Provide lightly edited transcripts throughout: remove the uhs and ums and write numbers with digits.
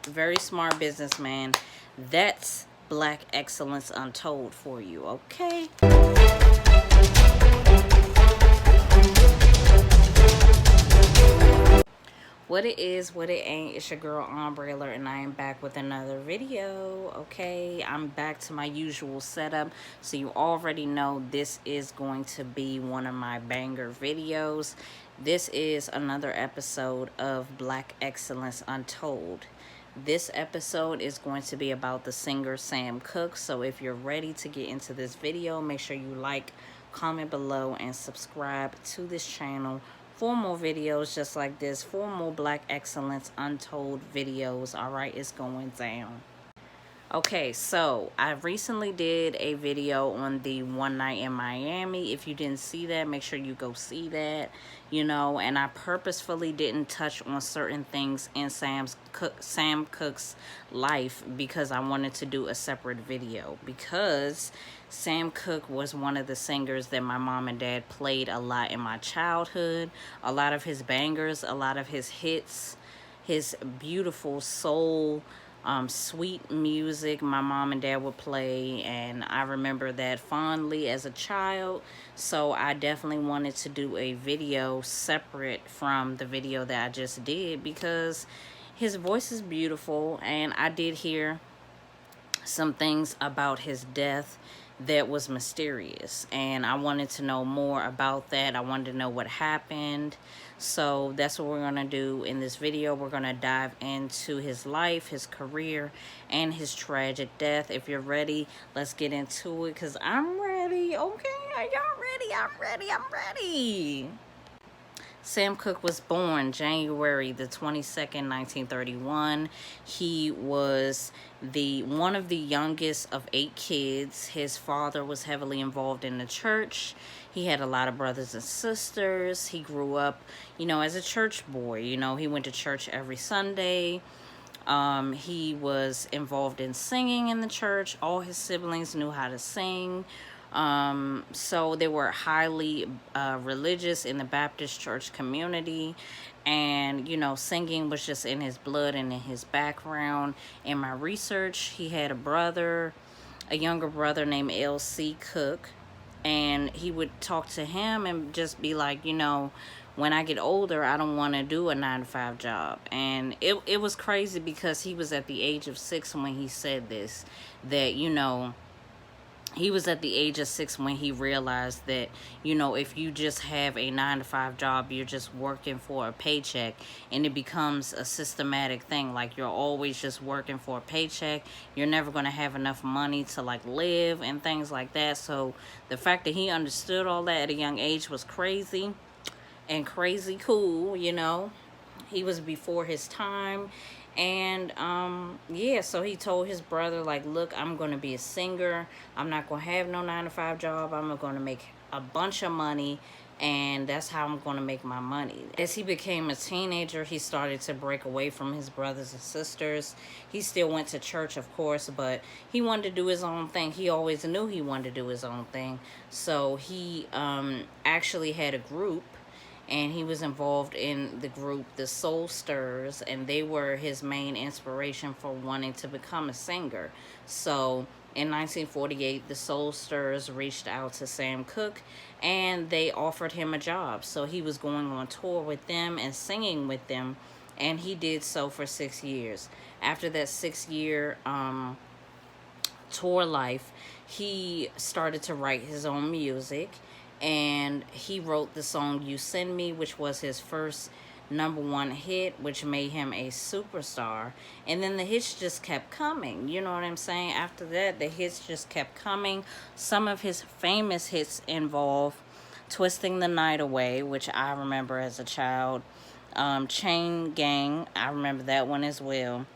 very smart businessman. That's Black Excellence Untold for you, okay? What it is, what it ain't, it's your girl Umbrella, and I am back with another video. Okay, I'm back to my usual setup, so you already know this is going to be one of my banger videos. This is another episode of Black Excellence Untold. This episode is going to be about the singer Sam Cooke. So if you're ready to get into this video, make sure you like, comment below, and subscribe to this channel for more videos just like this, for more Black Excellence Untold videos. All right, it's going down. Okay, so I recently did a video on the One Night in Miami. If you didn't see that, make sure you go see that, you know, and I purposefully didn't touch on certain things in Sam Cooke's life because I wanted to do a separate video, because Sam Cooke was one of the singers that my mom and dad played a lot in my childhood. A lot of his bangers, a lot of his hits, his beautiful soul, sweet music my mom and dad would play, and I remember that fondly as a child. So I definitely wanted to do a video separate from the video that I just did, because his voice is beautiful, and I did hear some things about his death that was mysterious, and I wanted to know more about that. I wanted to know what happened. So that's what we're gonna do in this video. We're gonna dive into his life, his career, and his tragic death. If you're ready, let's get into it, because I'm ready. Okay, are y'all ready? I'm ready. Sam Cooke was born January the 22nd, 1931. He was one of the youngest of 8 kids. His father was heavily involved in the church. He had a lot of brothers and sisters. He grew up, you know, as a church boy. You know, he went to church every Sunday. He was involved in singing in the church. All his siblings knew how to sing. So they were highly religious in the Baptist church community, and you know, singing was just in his blood and in his background. In my research, he had a younger brother named L.C. Cooke, and he would talk to him and just be like, you know, when I get older, I don't want to do a 9-to-5 job. And it was crazy, because he was at the age of 6 when he said this, that, you know, he was at the age of 6 when he realized that, you know, if you just have a 9-to-5 job, you're just working for a paycheck, and it becomes a systematic thing. Like, you're always just working for a paycheck. You're never going to have enough money to, like, live and things like that. So the fact that he understood all that at a young age was crazy, and crazy cool, you know. He was before his time. And yeah, so he told his brother, like, look, I'm going to be a singer. I'm not going to have no 9-to-5 job. I'm going to make a bunch of money, and that's how I'm going to make my money. As he became a teenager, he started to break away from his brothers and sisters. He still went to church, of course, but he wanted to do his own thing. He always knew he wanted to do his own thing. So he actually had a group, and he was involved in the group, the Soul Stirrers, and they were his main inspiration for wanting to become a singer. So in 1948, the Soul Stirrers reached out to Sam Cooke, and they offered him a job. So he was going on tour with them and singing with them, and he did so for 6 years. After that 6-year tour life, he started to write his own music, and he wrote the song You Send Me, which was his first #1 hit, which made him a superstar. And then the hits just kept coming, you know what I'm saying? After that, the hits just kept coming. Some of his famous hits involve Twisting the Night Away, which I remember as a child. Chain Gang, I remember that one as well.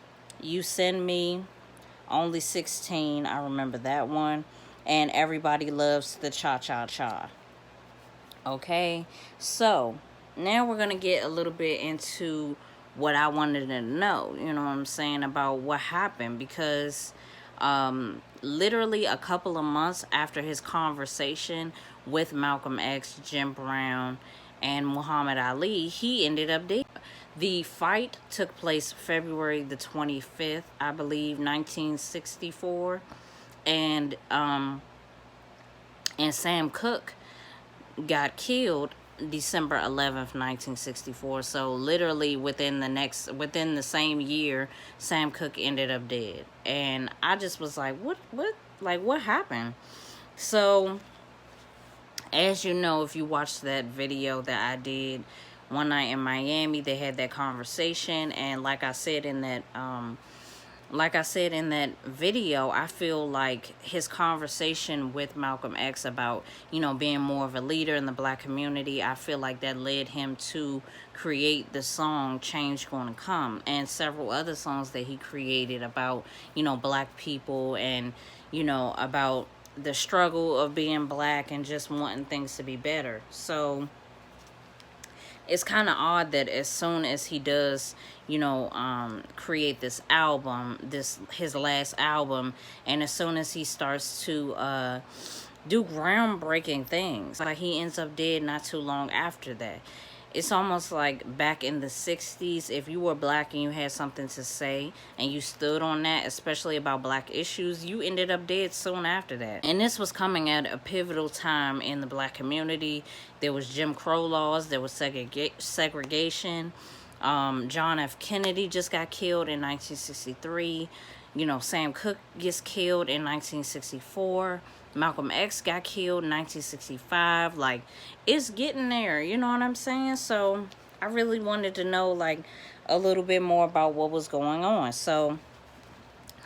You Send Me, Only 16, I remember that one. And Everybody Loves the Cha-Cha-Cha. Okay, so now we're gonna get a little bit into what I wanted to know, you know what I'm saying, about what happened, because literally a couple of months after his conversation with Malcolm X, Jim Brown, and Muhammad Ali, he ended up dead. The fight took place February the 25th, I believe, 1964. And Sam Cooke got killed December 11th, 1964. So literally within the same year, Sam Cooke ended up dead. And I just was like, what happened? So, as you know, if you watched that video that I did one night in Miami, they had that conversation. And like I said in that video, I feel like his conversation with Malcolm X about, being more of a leader in the black community, I feel like that led him to create the song Change Gonna Come, and several other songs that he created about, black people, and, about the struggle of being black and just wanting things to be better. So it's kind of odd that as soon as he does, create this album, his last album, and as soon as he starts to do groundbreaking things, like, he ends up dead not too long after that. It's almost like back in the 60s, if you were black and you had something to say and you stood on that, especially about black issues, you ended up dead soon after that. And this was coming at a pivotal time in the black community. There was Jim Crow laws, there was segregation. John F. Kennedy just got killed in 1963. Sam Cooke gets killed in 1964. Malcolm X got killed in 1965. Like, it's getting there, you know what I'm saying? So I really wanted to know, like, a little bit more about what was going on. So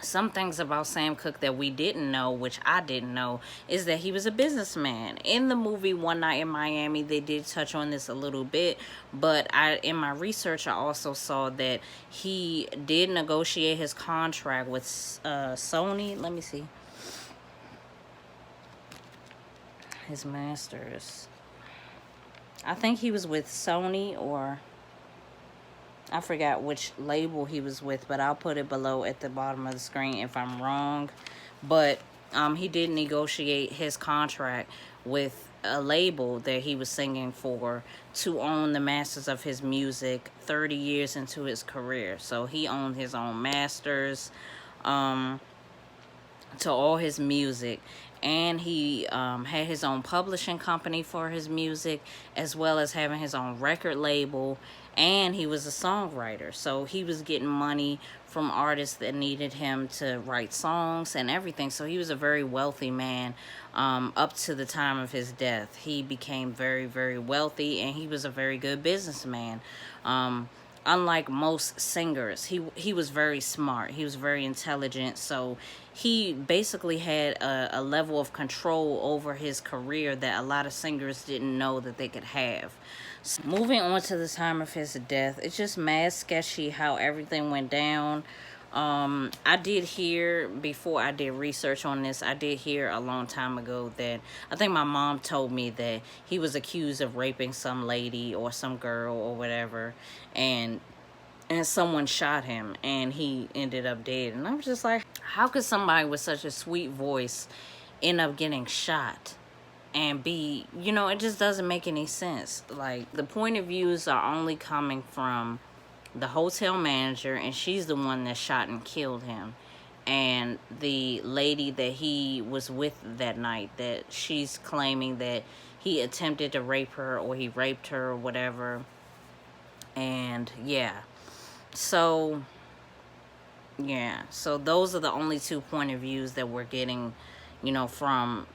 some things about Sam Cooke that we didn't know, which I didn't know, is that he was a businessman. In the movie One Night in Miami, they did touch on this a little bit, but in my research, I also saw that he did negotiate his contract with Sony. Let me see. His masters. I think he was with Sony, or I forgot which label he was with, but I'll put it below at the bottom of the screen if I'm wrong. But he did negotiate his contract with a label that he was singing for to own the masters of his music 30 years into his career. So he owned his own masters to all his music. And he had his own publishing company for his music, as well as having his own record label. And he was a songwriter. So he was getting money from artists that needed him to write songs and everything. So he was a very wealthy man up to the time of his death. He became very, very wealthy, and he was a very good businessman. Unlike most singers, he was very smart. He was very intelligent. So he basically had a level of control over his career that a lot of singers didn't know that they could have. So moving on to the time of his death, it's just mad sketchy how everything went down. I did hear, before I did research on this, I did hear a long time ago that, I think my mom told me that he was accused of raping some lady or some girl or whatever, and someone shot him and he ended up dead. And I was just like, how could somebody with such a sweet voice end up getting shot and be, it just doesn't make any sense. Like, the point of views are only coming from the hotel manager, and she's the one that shot and killed him, and the lady that he was with that night, that she's claiming that he attempted to rape her, or he raped her, or whatever. And so those are the only two point of views that we're getting, from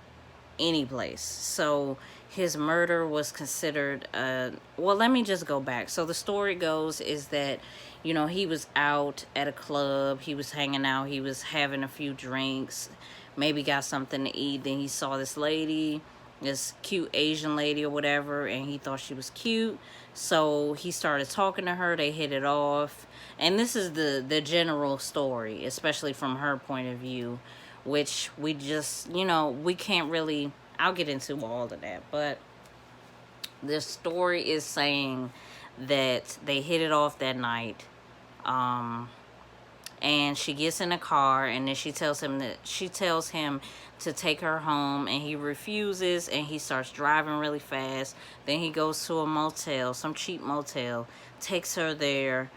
any place. So his murder was considered, well, let me just go back. So the story goes is that, he was out at a club, he was hanging out, he was having a few drinks, maybe got something to eat, then he saw this lady, this cute Asian lady or whatever, and he thought she was cute. So he started talking to her, they hit it off. And this is the general story, especially from her point of view, which we just, we can't really, I'll get into all of that. But the story is saying that they hit it off that night. And she gets in a car, and then she tells him to take her home, and he refuses, and he starts driving really fast. Then he goes to a motel, some cheap motel, takes her there.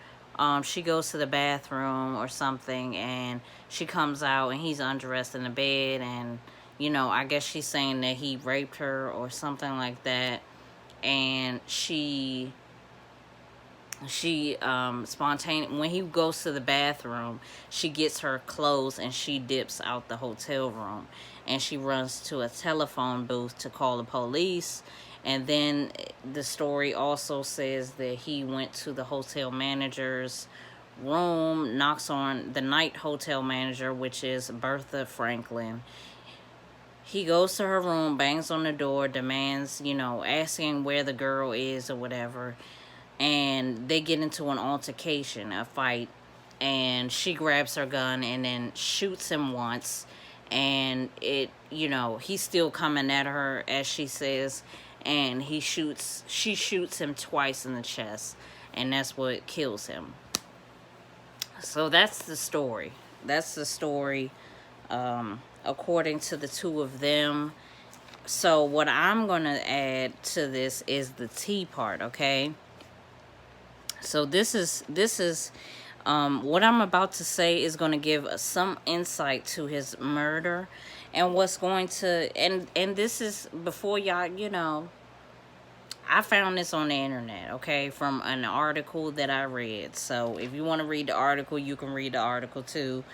She goes to the bathroom or something, and she comes out, and he's undressed in the bed, and I guess she's saying that he raped her or something like that. And she spontaneous, when he goes to the bathroom, she gets her clothes and she dips out the hotel room, and she runs to a telephone booth to call the police. And then the story also says that he went to the hotel manager's room, knocks on the night hotel manager, which is Bertha Franklin. He goes to her room, bangs on the door, demands, asking where the girl is or whatever. And they get into an altercation, a fight. And she grabs her gun and then shoots him once. And he's still coming at her, as she says. And she shoots him twice in the chest. And that's what kills him. So that's the story. That's the story. According to the two of them. So what I'm going to add to this is the tea part, okay? So this is what I'm about to say is going to give some insight to his murder and what's going to, and this is before y'all, I found this on the internet, okay, from an article that I read. So if you want to read the article, you can read the article too.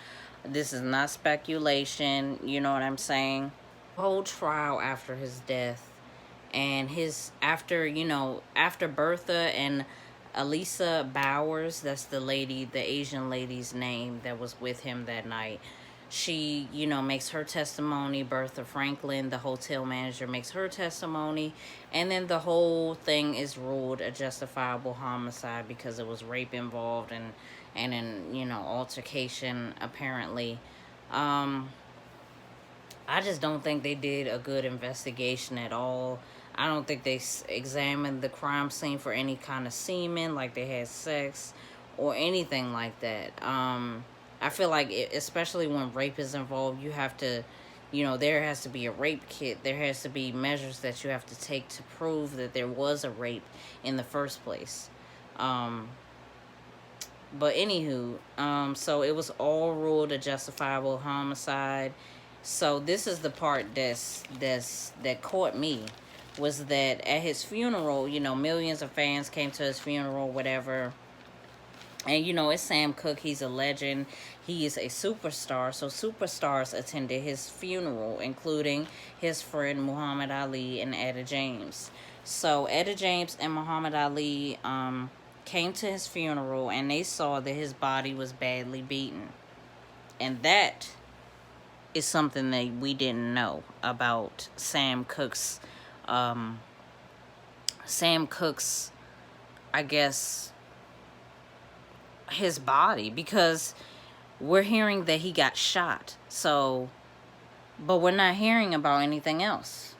This is not speculation, you know what I'm saying? Whole trial after his death, and after Bertha and Elisa Bowers, that's the Asian lady's name that was with him that night. She, makes her testimony. Bertha Franklin, the hotel manager, makes her testimony. And then the whole thing is ruled a justifiable homicide because it was rape involved and an altercation, apparently. I just don't think they did a good investigation at all. I don't think they examined the crime scene for any kind of semen, like they had sex or anything like that. I feel like, especially when rape is involved, you have to, there has to be a rape kit. There has to be measures that you have to take to prove that there was a rape in the first place. But anywho, so it was all ruled a justifiable homicide. So this is the part that caught me, was that at his funeral, millions of fans came to his funeral, whatever. And, it's Sam Cooke. He's a legend. He is a superstar. So superstars attended his funeral, including his friend Muhammad Ali and Etta James. So Etta James and Muhammad Ali came to his funeral, and they saw that his body was badly beaten. And that is something that we didn't know about Sam Cooke's, I guess, his body, because we're hearing that he got shot. So, but we're not hearing about anything else.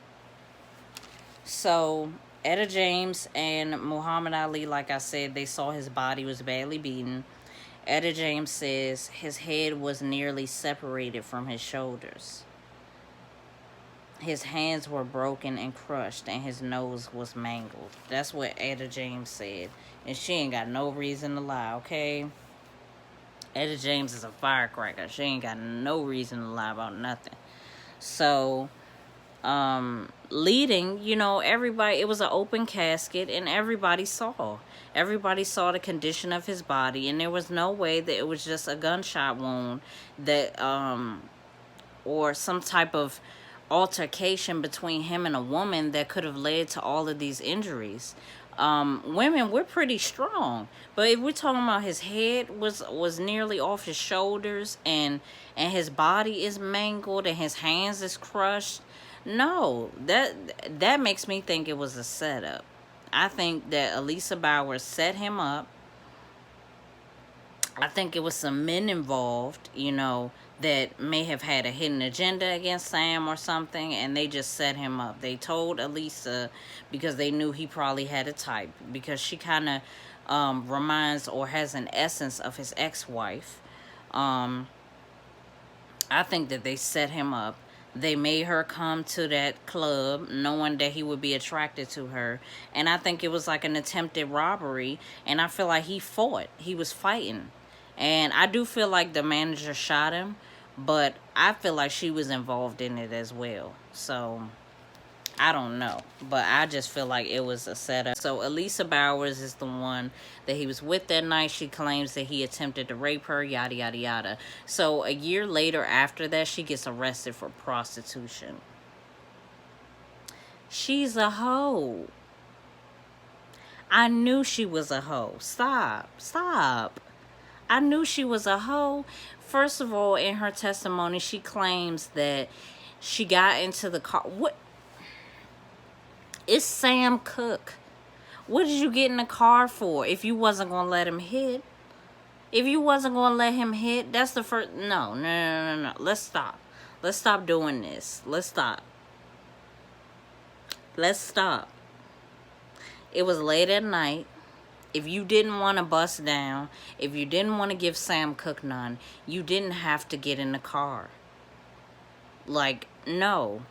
So Etta James and Muhammad Ali, like I said, they saw his body was badly beaten. Etta James says his head was nearly separated from his shoulders. His hands were broken and crushed, and his nose was mangled. That's what Etta James said. And she ain't got no reason to lie, okay? Etta James is a firecracker. She ain't got no reason to lie about nothing. So, leading, everybody, it was an open casket, and everybody saw the condition of his body, and there was no way that it was just a gunshot wound that, or some type of altercation between him and a woman that could have led to all of these injuries. Women, we're pretty strong, but if we're talking about his head was nearly off his shoulders, and his body is mangled, and his hands is crushed, no, that makes me think it was a setup. I think that Elisa Bowers set him up. I think it was some men involved, that may have had a hidden agenda against Sam or something, and they just set him up. They told Elisa because they knew he probably had a type, because she kind of reminds or has an essence of his ex-wife. Um, I think that they set him up. They made her come to that club knowing that he would be attracted to her. And I think it was like an attempted robbery. And I feel like he fought. He was fighting. And I do feel like the manager shot him. But I feel like she was involved in it as well. So I don't know, but I just feel like it was a setup. So Elisa Bowers is the one that he was with that night. She claims that he attempted to rape her, yada, yada, yada. So a year later after that, she gets arrested for prostitution. She's a hoe. I knew she was a hoe. Stop. Stop. I knew she was a hoe. First of all, in her testimony, she claims that she got into the car. What? It's Sam Cooke. What did you get in the car for if you wasn't going to let him hit? If you wasn't going to let him hit, that's the first... No. Let's stop. Let's stop doing this. Let's stop. Let's stop. It was late at night. If you didn't want to bust down, if you didn't want to give Sam Cooke none, you didn't have to get in the car. Like, no.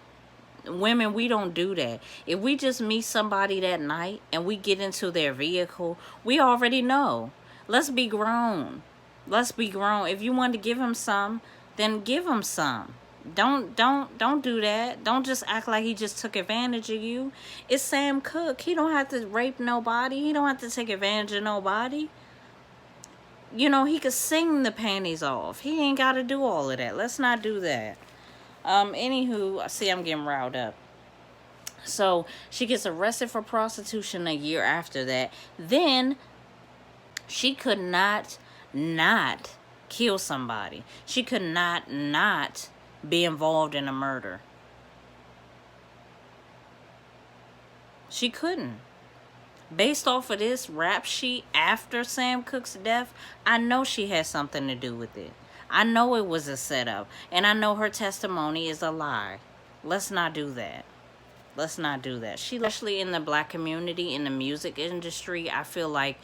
Women, we don't do that. If we just meet somebody that night and we get into their vehicle, we already know. Let's be grown. Let's be grown. If you want to give him some, then give him some. Don't do that. Don't just act like he just took advantage of you. It's Sam Cooke. He don't have to rape nobody. He don't have to take advantage of nobody. You know, he could sing the panties off. He ain't got to do all of that. Let's not do that. Anywho, I see I'm getting riled up. So she gets arrested for prostitution a year after that. Then she could not kill somebody. She could not be involved in a murder. She couldn't. Based off of this rap sheet after Sam Cooke's death, I know she had something to do with it. I know it was a setup. And I know her testimony is a lie. Let's not do that. Let's not do that. She, especially in the black community, in the music industry, I feel like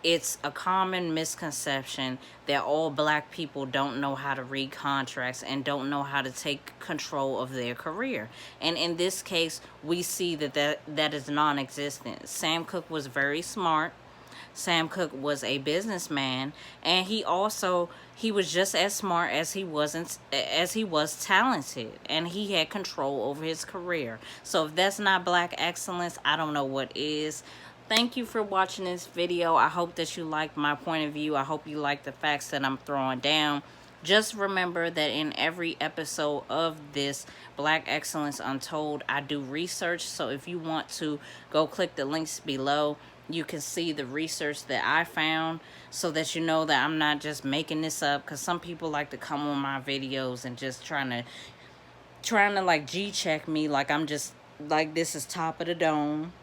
it's a common misconception that all black people don't know how to read contracts and don't know how to take control of their career. And in this case, we see that is non-existent. Sam Cooke was very smart. Sam Cooke was a businessman, and he was just as smart as he was talented, and he had control over his career. So if that's not black excellence, I don't know what is. Thank you for watching this video. I hope that you liked my point of view. I hope you like the facts that I'm throwing down. Just remember that in every episode of this Black Excellence Untold, I do research. So if you want to go click the links below, you can see the research that I found, so that you know that I'm not just making this up, because some people like to come on my videos and just trying to like G-check me like I'm just like this is top of the dome.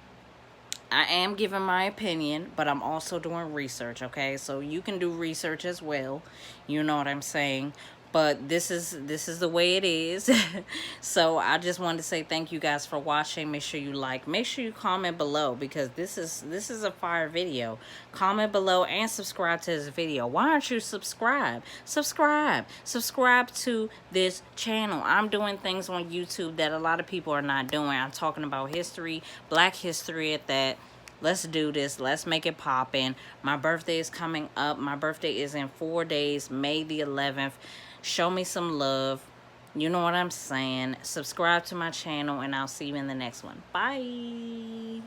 I am giving my opinion, but I'm also doing research, okay? So you can do research as well. You know what I'm saying? But this is the way it is. So I just wanted to say thank you guys for watching. Make sure you like, make sure you comment below, because this is a fire video. Comment below and subscribe to this video. Why aren't you subscribed? Subscribe to this channel. I'm doing things on YouTube that a lot of people are not doing. I'm talking about history, black history at that. Let's do this. Let's make it poppin'. My birthday is coming up. My birthday is in 4 days, May the 11th. Show me some love. You know what I'm saying. Subscribe to my channel, and I'll see you in the next one. Bye.